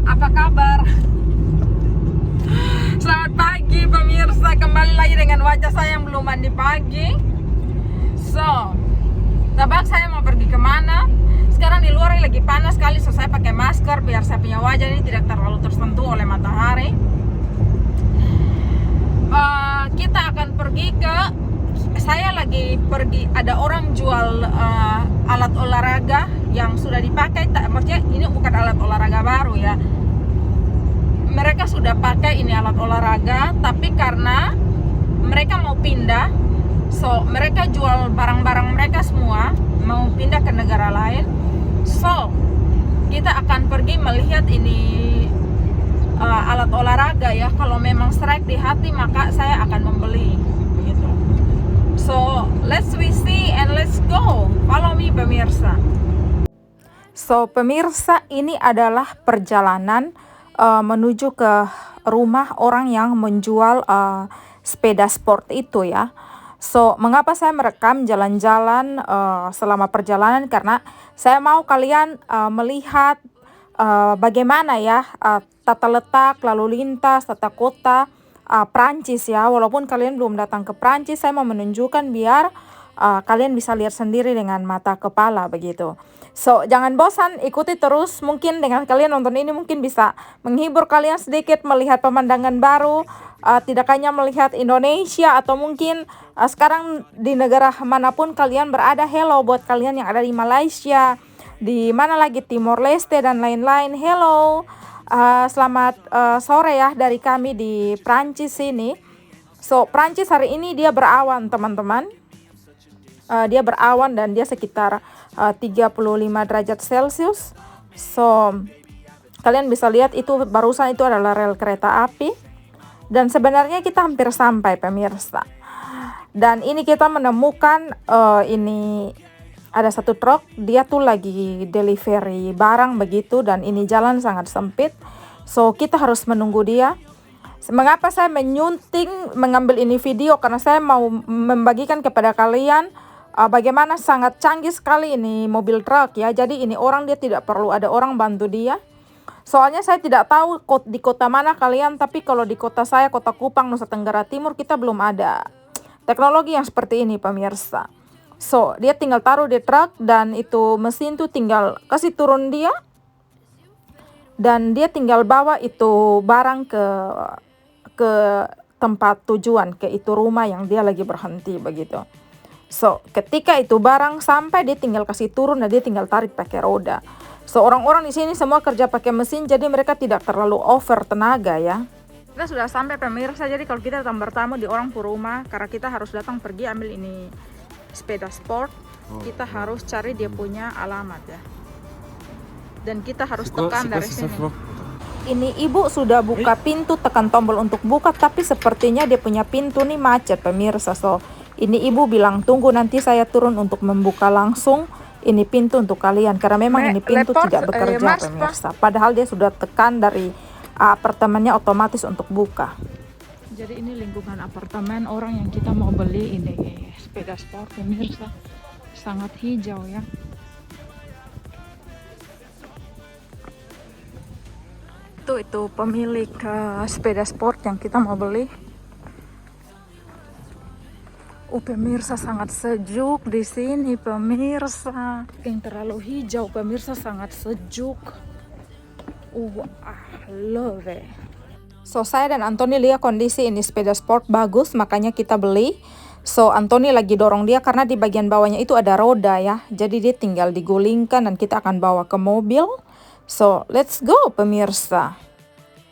Apa kabar? Selamat pagi pemirsa, kembali lagi dengan wajah saya yang belum mandi pagi. Tebak saya mau pergi kemana? Sekarang di luar lagi panas sekali, so saya pakai masker biar saya punya wajah ini tidak terlalu tersentuh oleh matahari. Kita akan pergi ke, saya lagi pergi, ada orang jual alat olahraga yang sudah dipakai, maksudnya ini bukan alat olahraga baru ya. Mereka sudah pakai ini alat olahraga, tapi karena mereka mau pindah, so mereka jual barang-barang mereka semua, mau pindah ke negara lain. So kita akan pergi melihat ini alat olahraga ya. Kalau memang strike di hati maka saya akan membeli begitu. So let's we see and let's go. Follow me pemirsa. So pemirsa, ini adalah perjalanan menuju ke rumah orang yang menjual sepeda sport itu ya. So mengapa saya merekam jalan-jalan selama perjalanan, karena saya mau kalian melihat bagaimana ya tata letak, lalu lintas, tata kota Prancis ya. Walaupun kalian belum datang ke Prancis, saya mau menunjukkan biar kalian bisa lihat sendiri dengan mata kepala begitu. So jangan bosan, ikuti terus. Mungkin dengan kalian nonton ini mungkin bisa menghibur kalian sedikit, melihat pemandangan baru, tidak hanya melihat Indonesia atau mungkin sekarang di negara manapun kalian berada. Hello buat kalian yang ada di Malaysia, di mana lagi, Timor Leste dan lain-lain. Hello, selamat sore ya dari kami di Prancis ini. So Prancis hari ini dia berawan teman-teman. Dia berawan dan dia sekitar 35 derajat Celcius. So kalian bisa lihat itu barusan itu adalah rel kereta api. Dan sebenarnya kita hampir sampai pemirsa. Dan ini kita menemukan ini ada satu truk, dia tuh lagi delivery barang begitu, dan ini jalan sangat sempit. So kita harus menunggu dia. Mengapa saya menyunting mengambil ini video? Karena saya mau membagikan kepada kalian bagaimana sangat canggih sekali ini mobil truk ya. Jadi ini orang, dia tidak perlu ada orang bantu dia. Soalnya saya tidak tahu di kota mana kalian, tapi kalau di kota saya, kota Kupang, Nusa Tenggara Timur, kita belum ada teknologi yang seperti ini pemirsa. So dia tinggal taruh di truk dan itu mesin tuh tinggal kasih turun dia. Dan dia tinggal bawa itu barang ke tempat tujuan, ke itu rumah yang dia lagi berhenti begitu. So ketika itu barang sampai, dia tinggal kasih turun dan dia tinggal tarik pakai roda. So orang-orang di sini semua kerja pakai mesin, jadi mereka tidak terlalu over tenaga ya. Kita sudah sampai pemirsa. Jadi kalau kita datang bertamu di orang rumah, karena kita harus datang pergi ambil ini sepeda sport, kita harus cari dia punya alamat ya. Dan kita harus tekan dari sini. Ini ibu sudah buka pintu, tekan tombol untuk buka, tapi sepertinya dia punya pintu nih macet pemirsa. So ini ibu bilang tunggu nanti saya turun untuk membuka langsung ini pintu untuk kalian, karena memang ini pintu tidak bekerja pemirsa. Padahal dia sudah tekan dari apartemennya otomatis untuk buka. Jadi ini lingkungan apartemen orang yang kita mau beli ini sepeda sport pemirsa. Sangat hijau ya. Itu pemilik sepeda sport yang kita mau beli. Pemirsa, sangat sejuk di sini pemirsa. Yang terlalu hijau pemirsa, sangat sejuk. Love it. So saya dan Anthony lihat kondisi ini sepeda sport bagus, makanya kita beli. So Anthony lagi dorong dia karena di bagian bawahnya itu ada roda ya. Jadi dia tinggal digulingkan dan kita akan bawa ke mobil. So let's go pemirsa.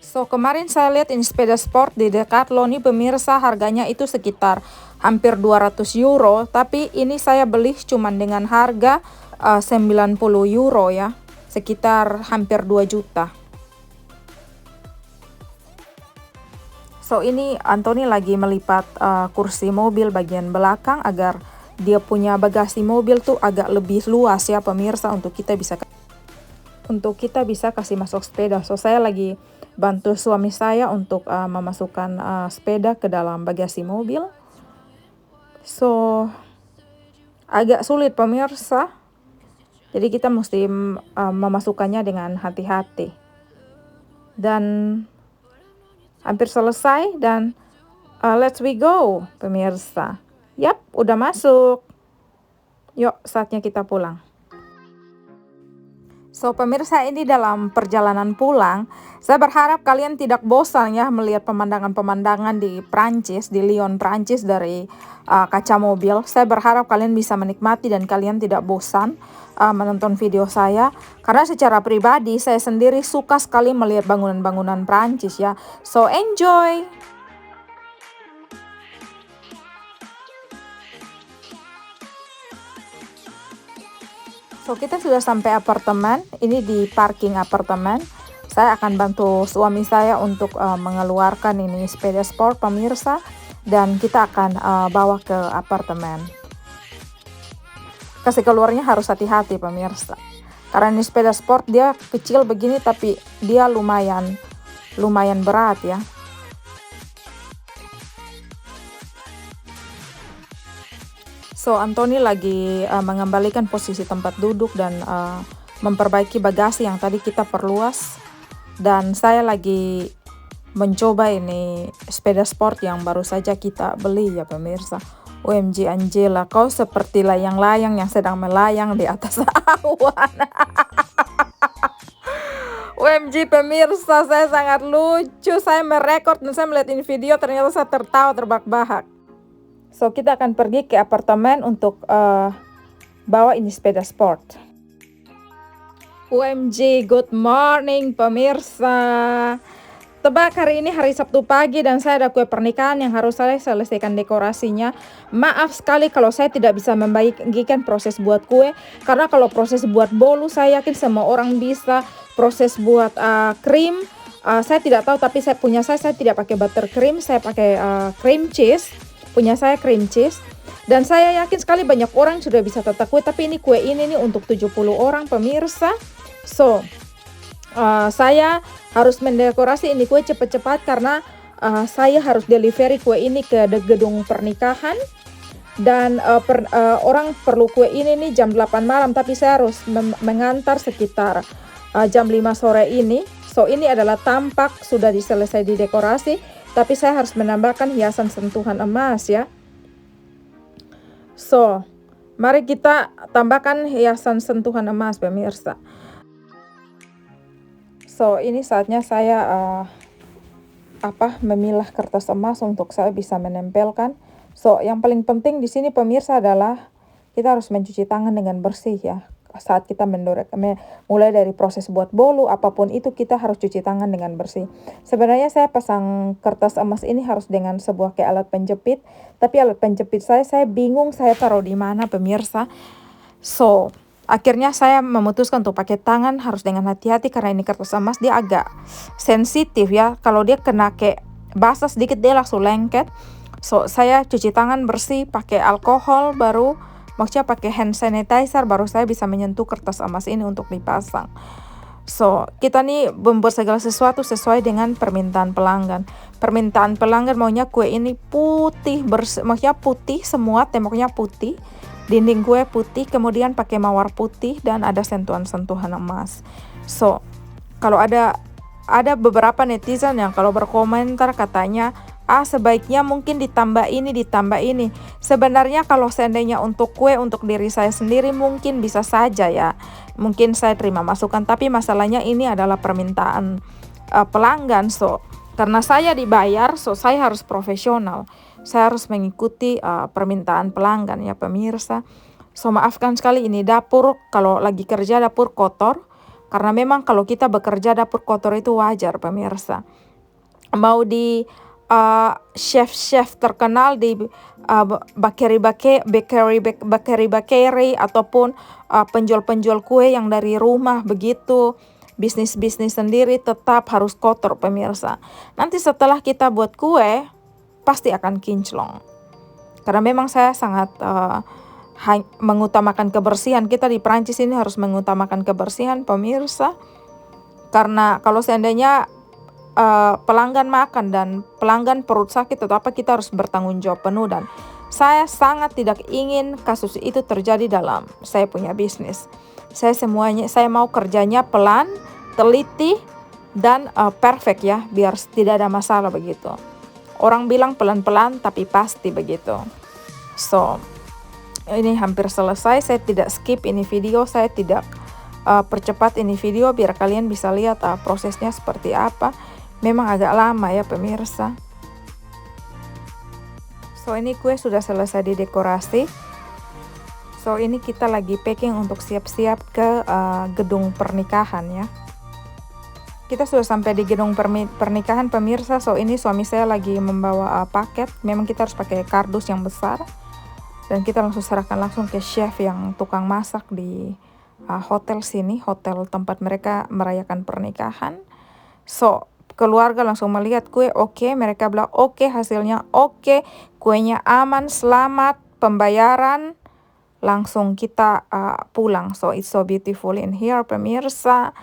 So kemarin saya lihat ini sepeda sport di Decathlon nih pemirsa, harganya itu sekitar hampir 200 euro. Tapi ini saya beli cuman dengan harga 90 euro ya. Sekitar hampir 2 juta. So ini Anthony lagi melipat kursi mobil bagian belakang agar dia punya bagasi mobil tuh agak lebih luas ya pemirsa, untuk kita bisa kasih masuk sepeda. So saya lagi bantu suami saya untuk memasukkan sepeda ke dalam bagasi mobil. So agak sulit pemirsa. Jadi kita mesti memasukkannya dengan hati-hati. dan hampir selesai dan let's we go pemirsa. Yap, udah masuk. Yuk, saatnya kita pulang. So pemirsa, ini dalam perjalanan pulang, saya berharap kalian tidak bosan ya melihat pemandangan-pemandangan di Prancis, di Lyon, Prancis dari kaca mobil. Saya berharap kalian bisa menikmati dan kalian tidak bosan menonton video saya. Karena secara pribadi saya sendiri suka sekali melihat bangunan-bangunan Prancis ya. So enjoy! So kita sudah sampai apartemen, ini di parking apartemen. Saya akan bantu suami saya untuk mengeluarkan ini sepeda sport pemirsa. Dan kita akan bawa ke apartemen. Kasih keluarnya harus hati-hati pemirsa. Karena ini sepeda sport dia kecil begini tapi dia lumayan berat ya. So, Anthony lagi mengembalikan posisi tempat duduk dan memperbaiki bagasi yang tadi kita perluas. Dan saya lagi mencoba ini sepeda sport yang baru saja kita beli ya pemirsa. OMG Angela, kau seperti layang-layang yang sedang melayang di atas awan. OMG pemirsa, saya sangat lucu. Saya merekod dan saya melihat ini video, ternyata saya tertawa terbahak-bahak. So kita akan pergi ke apartemen untuk bawa ini sepeda sport. OMG, good morning pemirsa. Tebak, hari ini hari Sabtu pagi dan saya ada kue pernikahan yang harus saya selesaikan dekorasinya. Maaf sekali kalau saya tidak bisa membagikan proses buat kue. Karena kalau proses buat bolu saya yakin semua orang bisa. Proses buat krim saya tidak tahu, tapi saya tidak pakai buttercream, saya pakai cream cheese. Punya saya cream cheese. Dan saya yakin sekali banyak orang sudah bisa tata kue. Tapi ini kue ini nih untuk 70 orang pemirsa. So saya harus mendekorasi ini kue cepat-cepat karena saya harus delivery kue ini ke gedung pernikahan. Dan orang perlu kue ini nih jam 8 malam. Tapi saya harus mengantar sekitar jam 5 sore ini. So ini adalah tampak sudah diselesai di dekorasi. Tapi saya harus menambahkan hiasan sentuhan emas ya. So, mari kita tambahkan hiasan sentuhan emas pemirsa. So, ini saatnya saya memilah kertas emas untuk saya bisa menempelkan. So, yang paling penting di sini pemirsa adalah kita harus mencuci tangan dengan bersih ya. Saat kita mulai dari proses buat bolu apapun itu kita harus cuci tangan dengan bersih. Sebenarnya saya pasang kertas emas ini harus dengan sebuah kayak alat penjepit, tapi alat penjepit saya bingung saya taruh di mana pemirsa. So akhirnya saya memutuskan untuk pakai tangan, harus dengan hati-hati karena ini kertas emas dia agak sensitif ya. Kalau dia kena kayak basah sedikit dia langsung lengket. So saya cuci tangan bersih pakai alkohol baru. Maksudnya pakai hand sanitizer baru saya bisa menyentuh kertas emas ini untuk dipasang. So, kita nih membuat segala sesuatu sesuai dengan permintaan pelanggan. Permintaan pelanggan maunya kue ini putih, maksudnya putih semua, temboknya putih, dinding kue putih, kemudian pakai mawar putih dan ada sentuhan-sentuhan emas. So, kalau ada beberapa netizen yang kalau berkomentar katanya sebaiknya mungkin ditambah ini. Sebenarnya kalau seandainya untuk kue untuk diri saya sendiri mungkin bisa saja ya. Mungkin saya terima masukan, tapi masalahnya ini adalah permintaan pelanggan. So, karena saya dibayar, so saya harus profesional. Saya harus mengikuti permintaan pelanggan ya pemirsa. So maafkan sekali ini dapur, kalau lagi kerja dapur kotor. Karena memang kalau kita bekerja dapur kotor itu wajar pemirsa. Mau di chef terkenal di bakery ataupun penjual kue yang dari rumah begitu, bisnis sendiri tetap harus kotor pemirsa. Nanti setelah kita buat kue pasti akan kinclong. Karena memang saya sangat mengutamakan kebersihan. Kita di Prancis ini harus mengutamakan kebersihan pemirsa. Karena kalau seandainya pelanggan makan dan pelanggan perut sakit atau apa, kita harus bertanggung jawab penuh. Dan saya sangat tidak ingin kasus itu terjadi dalam saya punya bisnis. Saya mau kerjanya pelan, teliti, dan perfect ya, biar tidak ada masalah begitu. Orang bilang pelan-pelan tapi pasti begitu. So, ini hampir selesai, saya tidak skip ini video, saya tidak percepat ini video biar kalian bisa lihat prosesnya seperti apa. Memang agak lama ya pemirsa. So, ini kue sudah selesai didekorasi. So, ini kita lagi packing untuk siap-siap ke gedung pernikahan ya. Kita sudah sampai di gedung pernikahan pemirsa. So, ini suami saya lagi membawa paket. Memang kita harus pakai kardus yang besar. Dan kita langsung serahkan langsung ke chef yang tukang masak di hotel sini. Hotel tempat mereka merayakan pernikahan. So, keluarga langsung melihat kue, oke. Mereka bilang oke, hasilnya oke. Kuenya aman, selamat, pembayaran. Langsung kita pulang. So it's so beautiful in here pemirsa.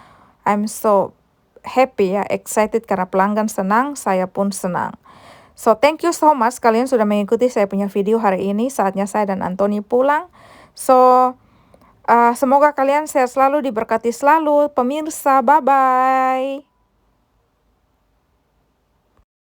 I'm so happy ya, excited karena pelanggan senang, saya pun senang. So thank you so much kalian sudah mengikuti saya punya video hari ini. Saatnya saya dan Anthony pulang. So semoga kalian sehat selalu, diberkati selalu pemirsa. Bye bye.